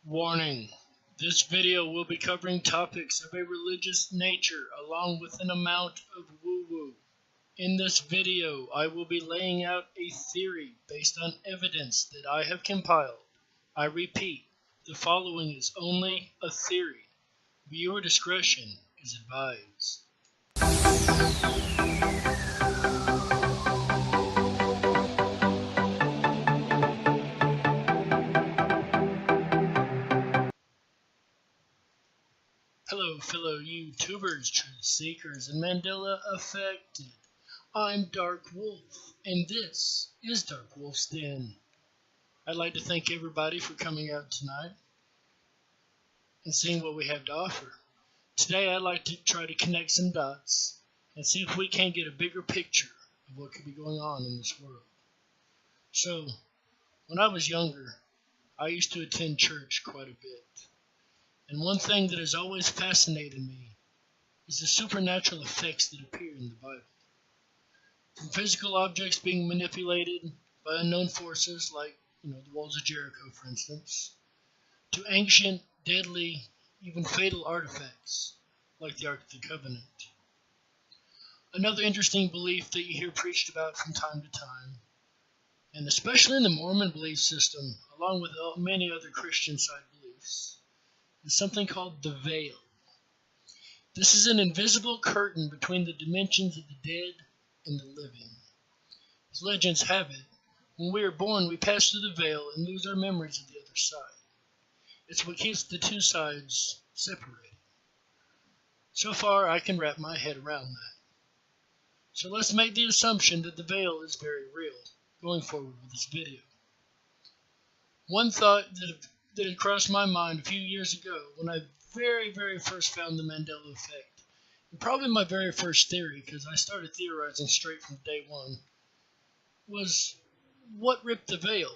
Warning: this video will be covering topics of a religious nature along with an amount of woo-woo. In this video, I will be laying out a theory based on evidence that I have compiled. I repeat, the following is only a theory. Viewer discretion is advised. Hello fellow YouTubers, truth seekers, and Mandela affected. I'm Darkwolf, and this is Darkwolf's Den. I'd like to thank everybody for coming out tonight and seeing what we have to offer. Today I'd like to try to connect some dots and see if we can't get a bigger picture of what could be going on in this world. So, when I was younger, I used to attend church quite a bit. And one thing that has always fascinated me is the supernatural effects that appear in the Bible. From physical objects being manipulated by unknown forces like, the walls of Jericho, for instance, to ancient, deadly, even fatal artifacts like the Ark of the Covenant. Another interesting belief that you hear preached about from time to time, and especially in the Mormon belief system, along with many other Christian side beliefs, is something called the veil. This is an invisible curtain between the dimensions of the dead and the living. As legends have it, when we are born, we pass through the veil and lose our memories of the other side. It's what keeps the two sides separated. So far, I can wrap my head around that. So let's make the assumption that the veil is very real, going forward with this video. One thought that had crossed my mind a few years ago when I very first found the Mandela effect, and probably my very first theory, because I started theorizing straight from day one, was what ripped the veil?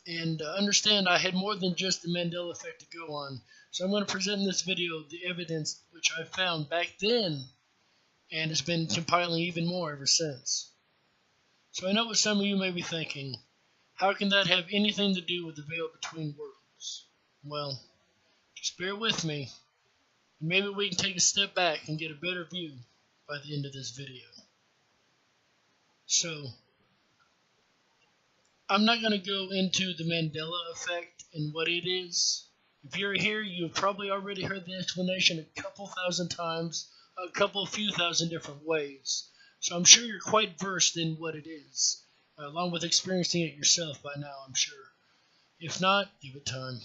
And understand I had more than just the Mandela effect to go on, so I'm going to present in this video the evidence which I found back then and has been compiling even more ever since. So I know what some of you may be thinking. How can that have anything to do with the veil between worlds? Well, just bear with me, and maybe we can take a step back and get a better view by the end of this video. So, I'm not going to go into the Mandela effect and what it is. If you're here, you've probably already heard the explanation a couple thousand times, a few thousand different ways. So I'm sure you're quite versed in what it is, along with experiencing it yourself by now, I'm sure. If not, give it time.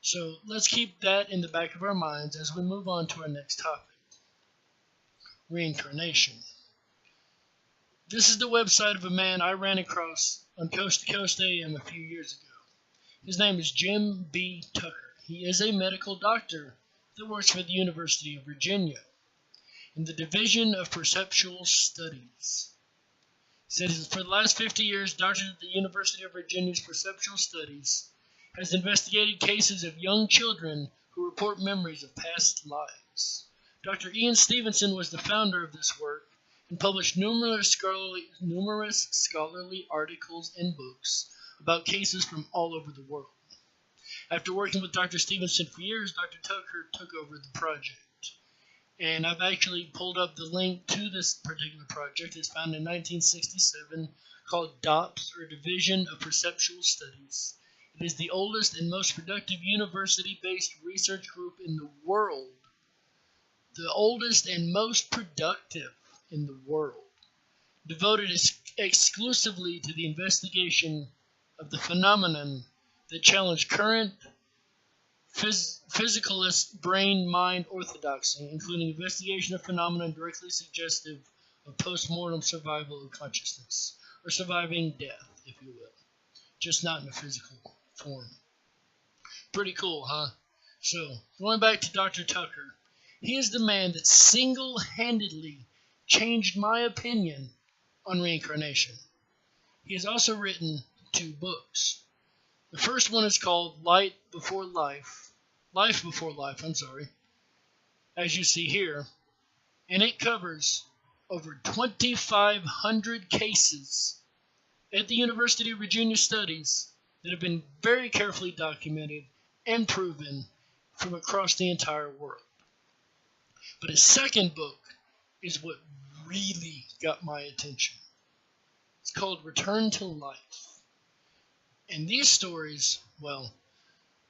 So let's keep that in the back of our minds as we move on to our next topic. Reincarnation. This is the website of a man I ran across on Coast to Coast AM a few years ago. His name is Jim B. Tucker. He is a medical doctor that works for the University of Virginia in the Division of Perceptual Studies. He says for the last 50 years, doctors at the University of Virginia's Perceptual Studies has investigated cases of young children who report memories of past lives. Dr. Ian Stevenson was the founder of this work and published numerous scholarly articles and books about cases from all over the world. After working with Dr. Stevenson for years, Dr. Tucker took over the project. And I've actually pulled up the link to this particular project. It's found in 1967, called DOPS, or Division of Perceptual Studies. It is the oldest and most productive university-based research group in the world. The oldest and most productive in the world. Devoted exclusively to the investigation of the phenomenon that challenge current physicalist brain-mind orthodoxy, including investigation of phenomena directly suggestive of post-mortem survival of consciousness, or surviving death, if you will, just not in a physical form. Pretty cool, huh? So, going back to Dr. Tucker, he is the man that single-handedly changed my opinion on reincarnation. He has also written 2 books. The first one is called Life Before Life, as you see here, and it covers over 2,500 cases at the University of Virginia studies that have been very carefully documented and proven from across the entire world. But his second book is what really got my attention. It's called Return to Life. And these stories, well,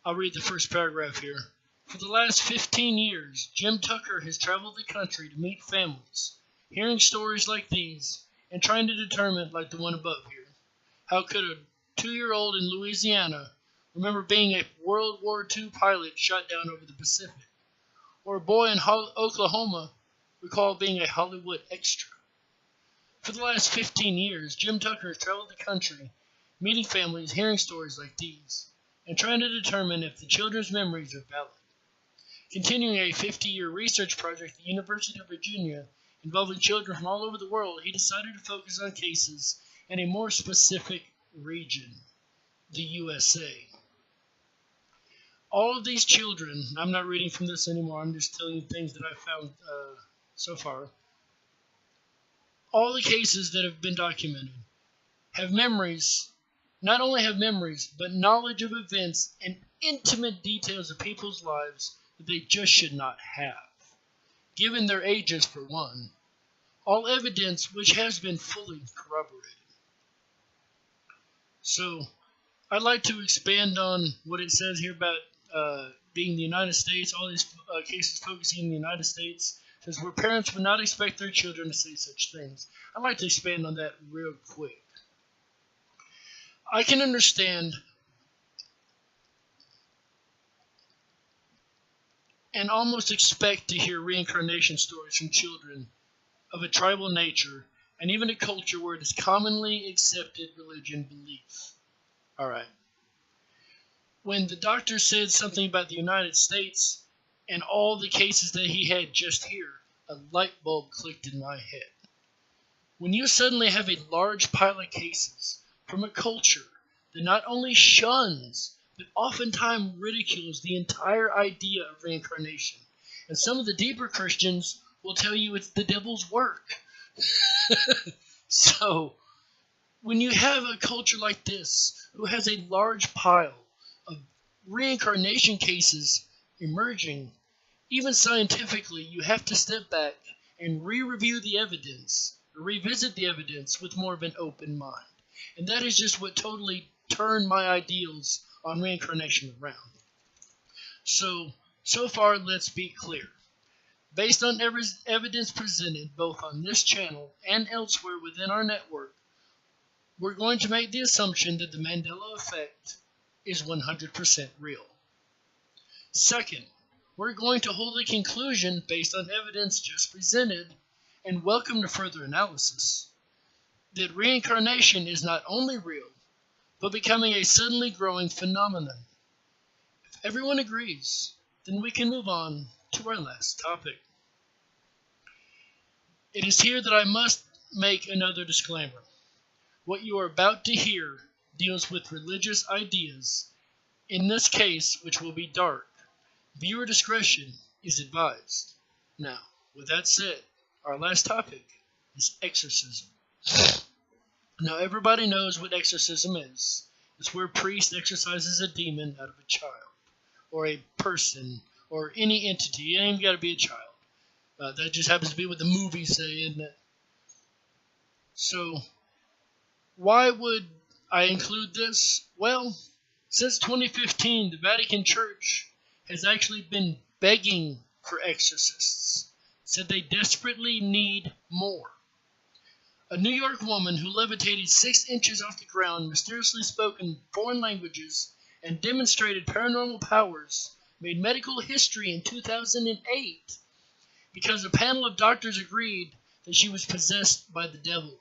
I'll read the first paragraph here. For the last 15 years, Jim Tucker has traveled the country to meet families, hearing stories like these, and trying to determine, like the one above here, how could a 2-year-old in Louisiana remember being a World War II pilot shot down over the Pacific, or a boy in Oklahoma recall being a Hollywood extra. For the last 15 years, Jim Tucker has traveled the country, meeting families, hearing stories like these, and trying to determine if the children's memories are valid. Continuing a 50-year research project at the University of Virginia involving children from all over the world, he decided to focus on cases in a more specific region, the USA. All of these children, I'm not reading from this anymore, I'm just telling you things that I found so far. All the cases that have been documented have memories, not only have memories, but knowledge of events and intimate details of people's lives that they just should not have, given their ages for one. All evidence which has been fully corroborated. So, I'd like to expand on what it says here about being the United States, all these cases focusing in the United States, says where parents would not expect their children to say such things. I'd like to expand on that real quick. I can understand and almost expect to hear reincarnation stories from children of a tribal nature and even a culture where it is commonly accepted religion belief. Alright. When the doctor said something about the United States and all the cases that he had just here, a light bulb clicked in my head. When you suddenly have a large pile of cases from a culture that not only shuns, but oftentimes ridicules the entire idea of reincarnation, and some of the deeper Christians will tell you it's the devil's work. So, when you have a culture like this, who has a large pile of reincarnation cases emerging, even scientifically, you have to step back and re-review the evidence, revisit the evidence with more of an open mind. And that is just what totally turned my ideals on reincarnation around. So far, let's be clear. Based on evidence presented both on this channel and elsewhere within our network, we're going to make the assumption that the Mandela effect is 100% real. Second, we're going to hold a conclusion based on evidence just presented and welcome to further analysis that reincarnation is not only real, but becoming a suddenly growing phenomenon. If everyone agrees, then we can move on to our last topic. It is here that I must make another disclaimer. What you are about to hear deals with religious ideas, in this case, which will be dark. Viewer discretion is advised. Now, with that said, our last topic is exorcism. Now, everybody knows what exorcism is. It's where a priest exorcises a demon out of a child, or a person, or any entity. It ain't got to be a child. That just happens to be what the movies say, isn't it? So, why would I include this? Well, since 2015, the Vatican Church has actually been begging for exorcists. Said they desperately need more. A New York woman who levitated 6 inches off the ground, mysteriously spoke in foreign languages, and demonstrated paranormal powers made medical history in 2008 because a panel of doctors agreed that she was possessed by the devil.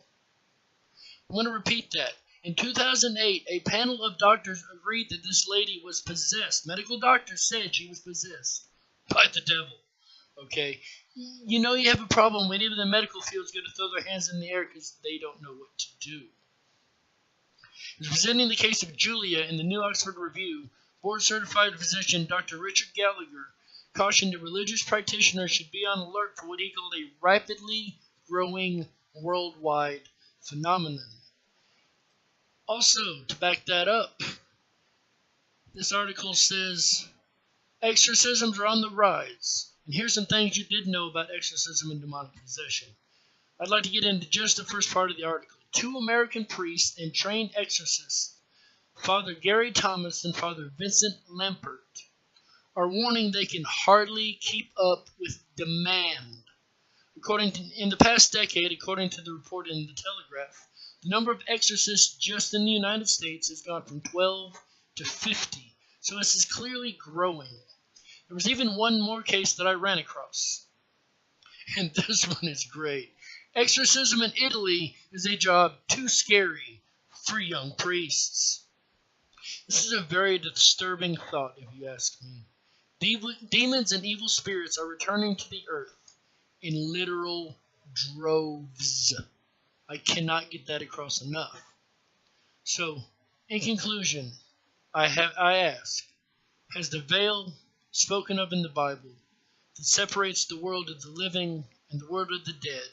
I'm going to repeat that. In 2008, a panel of doctors agreed that this lady was possessed. Medical doctors said she was possessed by the devil. Okay? You know you have a problem when even the medical field's going to throw their hands in the air because they don't know what to do. Presenting the case of Julia in the New Oxford Review, board-certified physician Dr. Richard Gallagher cautioned that religious practitioners should be on alert for what he called a rapidly growing worldwide phenomenon. Also, to back that up, This article says, exorcisms are on the rise. And here's some things you didn't know about exorcism and demonic possession. I'd like to get into just the first part of the article. 2 American priests and trained exorcists, Father Gary Thomas and Father Vincent Lampert, are warning they can hardly keep up with demand. In the past decade, according to the report in The Telegraph, the number of exorcists just in the United States has gone from 12 to 50. So this is clearly growing. There was even one more case that I ran across. And this one is great. Exorcism in Italy is a job too scary for young priests. This is a very disturbing thought, if you ask me. Demons and evil spirits are returning to the earth in literal droves. I cannot get that across enough. So, in conclusion, I ask, has the veil spoken of in the Bible that separates the world of the living and the world of the dead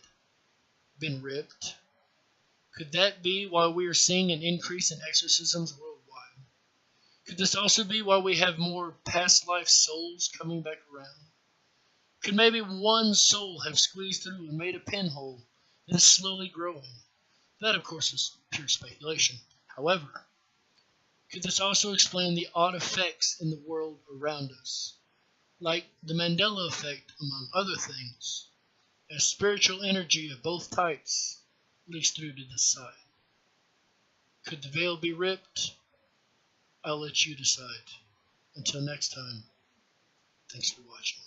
been ripped? Could that be why we are seeing an increase in exorcisms worldwide? Could this also be why we have more past life souls coming back around? Could maybe one soul have squeezed through and made a pinhole that is slowly growing? That, of course, is pure speculation. However, could this also explain the odd effects in the world around us, like the Mandela effect, among other things, as spiritual energy of both types leaks through to this side? Could the veil be ripped? I'll let you decide. Until next time, thanks for watching.